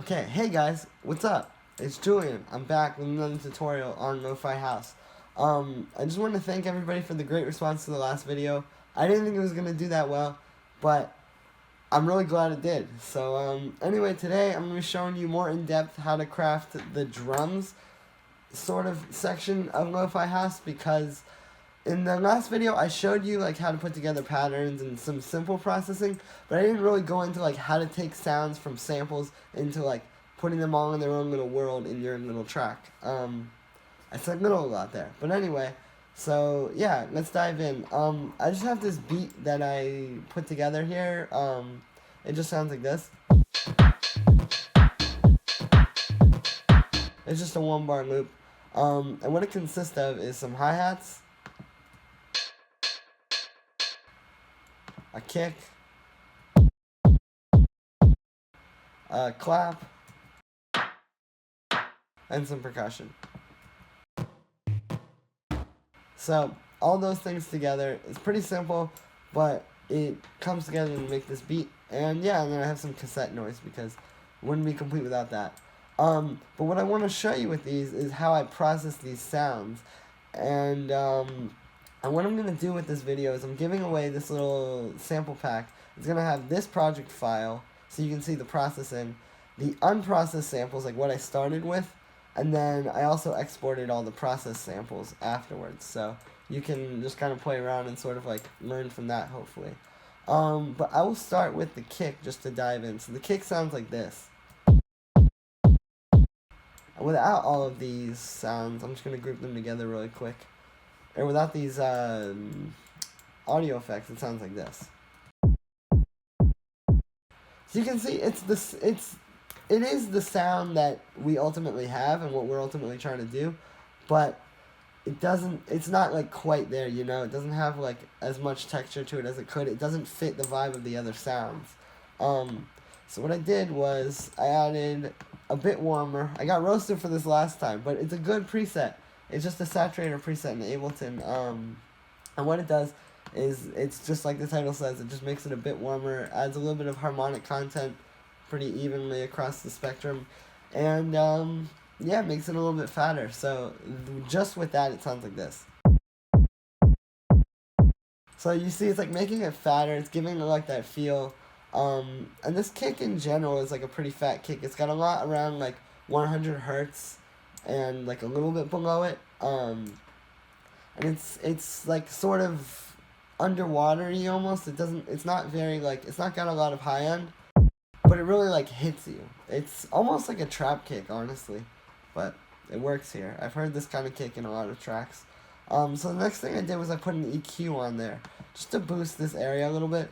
Okay, hey guys, what's up? It's Julian. I'm back with another tutorial on Lo-Fi House. I just want to thank everybody for the great response to the last video. I didn't think it was going to do that well, but I'm really glad it did. So, anyway, today I'm going to be showing you more in depth how to craft the drums sort of section of Lo-Fi House, because in the last video, I showed you like how to put together patterns and some simple processing, but I didn't really go into like how to take sounds from samples into like putting them all in their own little world in your little track. I said little a lot there, but anyway, so yeah, let's dive in. I just have this beat that I put together here. It just sounds like this. It's just a 1-bar loop, and what it consists of is some hi-hats, a kick, a clap, and some percussion. So all those things together, it's pretty simple, but it comes together to make this beat. And yeah, and then I have some cassette noise because it wouldn't be complete without that. But what I want to show you with these is how I process these sounds. And what I'm going to do with this video is I'm giving away this little sample pack. It's going to have this project file, so you can see the processing, the unprocessed samples, like what I started with, and then I also exported all the processed samples afterwards. So you can just kind of play around and sort of like learn from that, hopefully. But I will start with the kick just to dive in. So the kick sounds like this. Without all of these sounds, I'm just going to group them together really quick. Or without these audio effects, it sounds like this. So you can see it is the sound that we ultimately have and what we're ultimately trying to do, but it's not like quite there, you know. It doesn't have like as much texture to it as it could. It doesn't fit the vibe of the other sounds. So what I did was I added a bit warmer. I got roasted for this last time, but it's a good preset. It's just a saturator preset in Ableton. And what it does is, it's just like the title says, it just makes it a bit warmer, adds a little bit of harmonic content pretty evenly across the spectrum, and yeah, makes it a little bit fatter. So just with that, it sounds like this. So you see, it's like making it fatter, it's giving it like that feel. And this kick in general is like a pretty fat kick. It's got a lot around like 100 hertz and like a little bit below it. And it's like sort of underwatery almost. It's not very like, it's not got a lot of high end, but it really like hits you. It's almost like a trap kick, honestly, but it works here. I've heard this kind of kick in a lot of tracks. So the next thing I did was I put an EQ on there just to boost this area a little bit.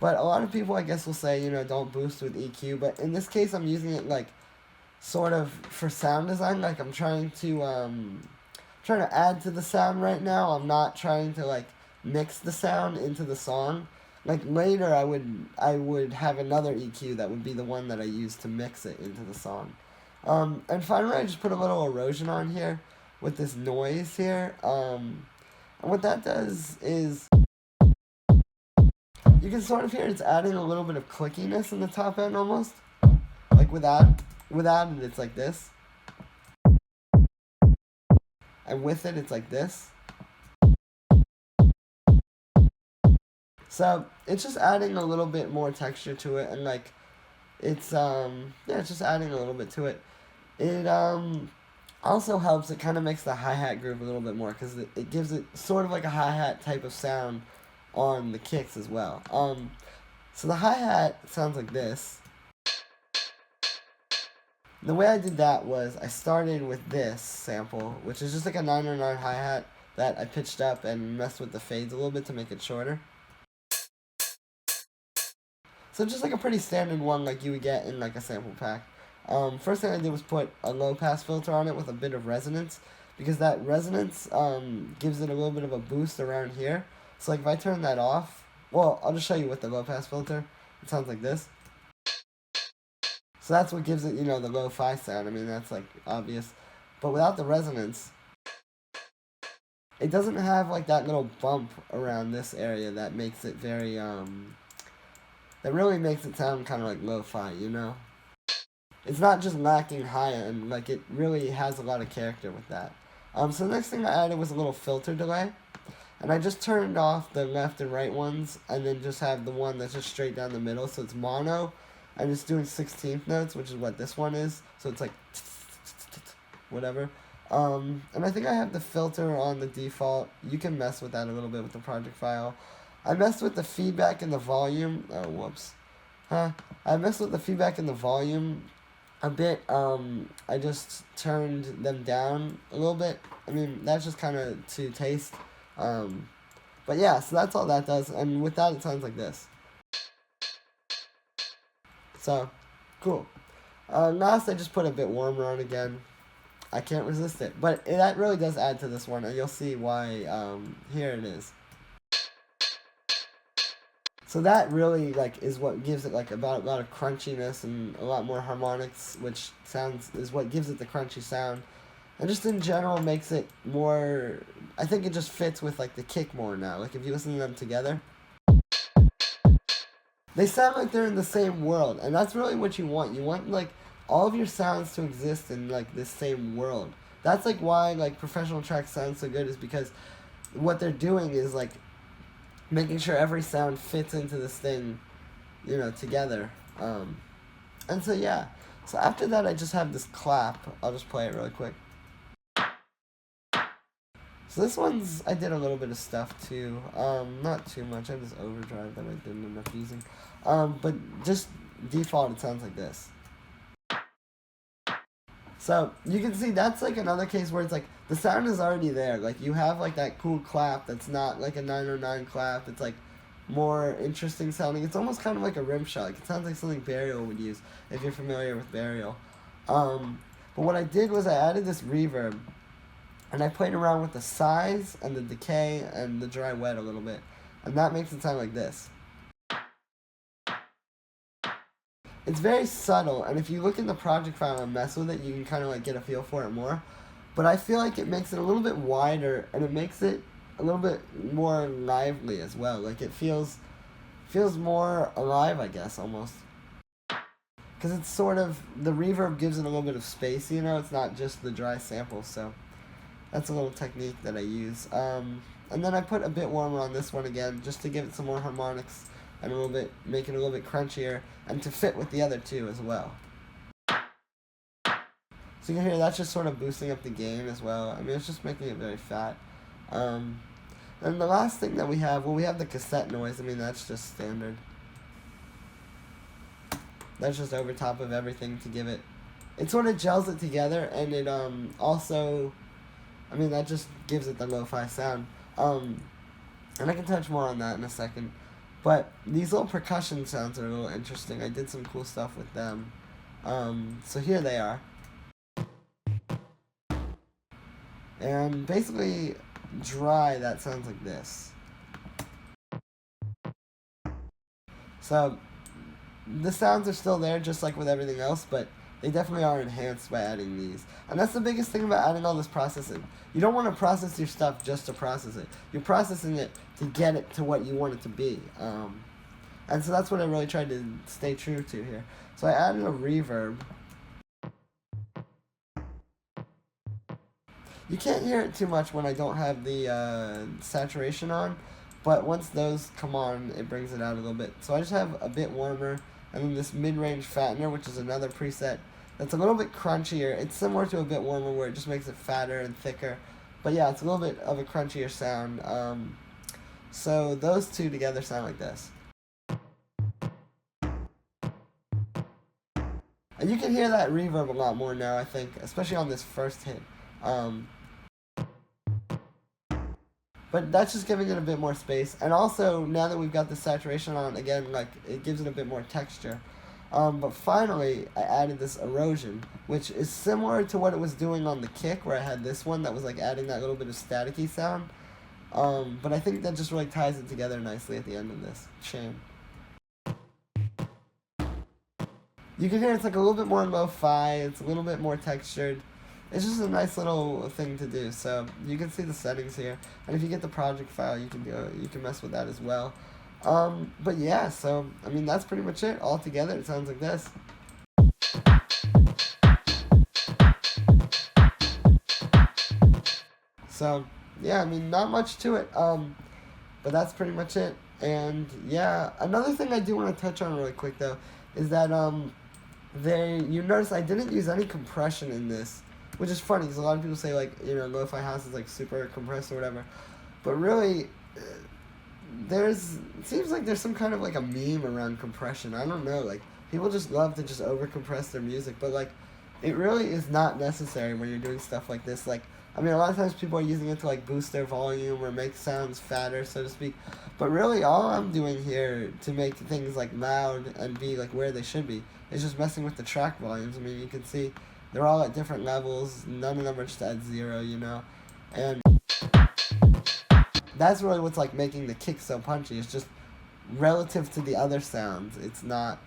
But a lot of people, I guess, will say, you know, don't boost with EQ. But in this case, I'm using it like sort of for sound design. Like I'm trying to add to the sound right now. I'm not trying to like mix the sound into the song. Like later, I would have another EQ that would be the one that I use to mix it into the song. And finally, I just put a little erosion on here with this noise here. And what that does is, you can sort of hear it's adding a little bit of clickiness in the top end almost. Like without it, it's like this. And with it, it's like this. So it's just adding a little bit more texture to it, and like it's it's just adding a little bit to it. It also helps. It kind of makes the hi-hat groove a little bit more, because it gives it sort of like a hi-hat type of sound on the kicks as well. So the hi-hat sounds like this. The way I did that was I started with this sample, which is just like a 909 hi-hat that I pitched up and messed with the fades a little bit to make it shorter. So just like a pretty standard one like you would get in like a sample pack. First thing I did was put a low pass filter on it with a bit of resonance, because that resonance gives it a little bit of a boost around here. So like if I turn that off, well, I'll just show you with the low pass filter. It sounds like this. So that's what gives it, you know, the lo-fi sound. I mean, that's like obvious. But without the resonance, it doesn't have like that little bump around this area that makes it very that really makes it sound kind of like lo-fi, you know? It's not just lacking high end, like it really has a lot of character with that. So the next thing I added was a little filter delay. And I just turned off the left and right ones, and then just have the one that's just straight down the middle, so it's mono. And it's doing 16th notes, which is what this one is. So it's like whatever. And I think I have the filter on the default. You can mess with that a little bit with the project file. I messed with the feedback and the volume. Oh, whoops. I messed with the feedback and the volume a bit. I just turned them down a little bit. I mean, that's just kind of to taste. But yeah, so that's all that does. And with that, it sounds like this. So, cool. Last, I just put a bit warmer on again. I can't resist it. But that really does add to this one, and you'll see why. Here it is. So that really is what gives it about a lot of crunchiness and a lot more harmonics, which is what gives it the crunchy sound. And just in general makes it more, I think it just fits with the kick more now. Like if you listen to them together, they sound like they're in the same world, and that's really what you want. You want all of your sounds to exist in this same world. That's why professional tracks sound so good, is because what they're doing is making sure every sound fits into this thing, together. And so yeah. So after that, I just have this clap. I'll just play it really quick. So this one's, I did a little bit of stuff too. Not too much. I have this overdrive that I didn't end up using. But just default, it sounds like this. So you can see that's another case where it's the sound is already there. You have that cool clap that's not a 909 clap. It's more interesting sounding. It's almost kind of like a rim shot. It sounds like something Burial would use if you're familiar with Burial. But what I did was I added this reverb, and I played around with the size and the decay and the dry wet a little bit, and that makes it sound like this. It's very subtle, and if you look in the project file and mess with it, you can kind of get a feel for it more. But I feel it makes it a little bit wider, and it makes it a little bit more lively as well. It feels more alive, I guess, almost. Because it's sort of, the reverb gives it a little bit of space, it's not just the dry sample, so that's a little technique that I use. And then I put a bit warmer on this one again, just to give it some more harmonics, and make it a little bit crunchier, and to fit with the other two as well. So you can hear that's just sort of boosting up the gain as well. I mean, it's just making it very fat. And the last thing that we have, we have the cassette noise. I mean, that's just standard. That's just over top of everything to give it, it sort of gels it together, and it also, I mean, that just gives it the lo-fi sound. And I can touch more on that in a second. But these little percussion sounds are a little interesting. I did some cool stuff with them. So here they are. And basically, dry, that sounds like this. So, the sounds are still there, just like with everything else, but they definitely are enhanced by adding these. And that's the biggest thing about adding all this processing. You don't want to process your stuff just to process it. You're processing it to get it to what you want it to be. And so that's what I really tried to stay true to here. So I added a reverb. You can't hear it too much when I don't have the saturation on, but once those come on, it brings it out a little bit. So I just have a bit warmer, and then this mid-range fattener, which is another preset that's a little bit crunchier. It's similar to a bit warmer, where it just makes it fatter and thicker. But yeah, it's a little bit of a crunchier sound. So those two together sound like this. And you can hear that reverb a lot more now, I think, especially on this first hit. But that's just giving it a bit more space. And also, now that we've got the saturation on, again, it gives it a bit more texture. But finally, I added this erosion, which is similar to what it was doing on the kick, where I had this one that was adding that little bit of staticky sound. But I think that just really ties it together nicely at the end of this chain. You can hear it's a little bit more lo-fi, it's a little bit more textured. It's just a nice little thing to do. So you can see the settings here, and if you get the project file, you can mess with that as well. But yeah, so, I mean, that's pretty much it. All together, it sounds like this. So, yeah, I mean, not much to it, but that's pretty much it. And, yeah, another thing I do want to touch on really quick, though, is that, you notice I didn't use any compression in this, which is funny, because a lot of people say, like, you know, lo-fi house is, like, super compressed or whatever, but really, it seems like there's some kind of, like, a meme around compression. I don't know, like, people just love to just over-compress their music, but, like, it really is not necessary when you're doing stuff like this. Like, I mean, a lot of times people are using it to, like, boost their volume or make sounds fatter, so to speak, but really all I'm doing here to make things, like, loud and be, like, where they should be is just messing with the track volumes. I mean, you can see they're all at different levels, none of them are just at 0, you know, and that's really what's, like, making the kick so punchy. It's just relative to the other sounds. It's not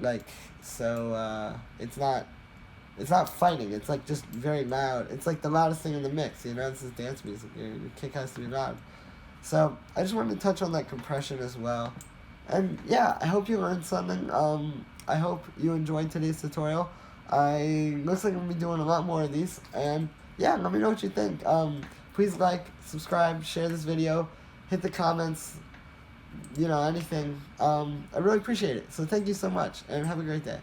like so. It's not fighting. It's like just very loud. It's like the loudest thing in the mix. You know, this is dance music. Your kick has to be loud. So I just wanted to touch on that compression as well. And yeah, I hope you learned something. I hope you enjoyed today's tutorial. Looks like I'm gonna be doing a lot more of these. And yeah, let me know what you think. Please like, subscribe, share this video, hit the comments, you know, anything. I really appreciate it. So thank you so much, and have a great day.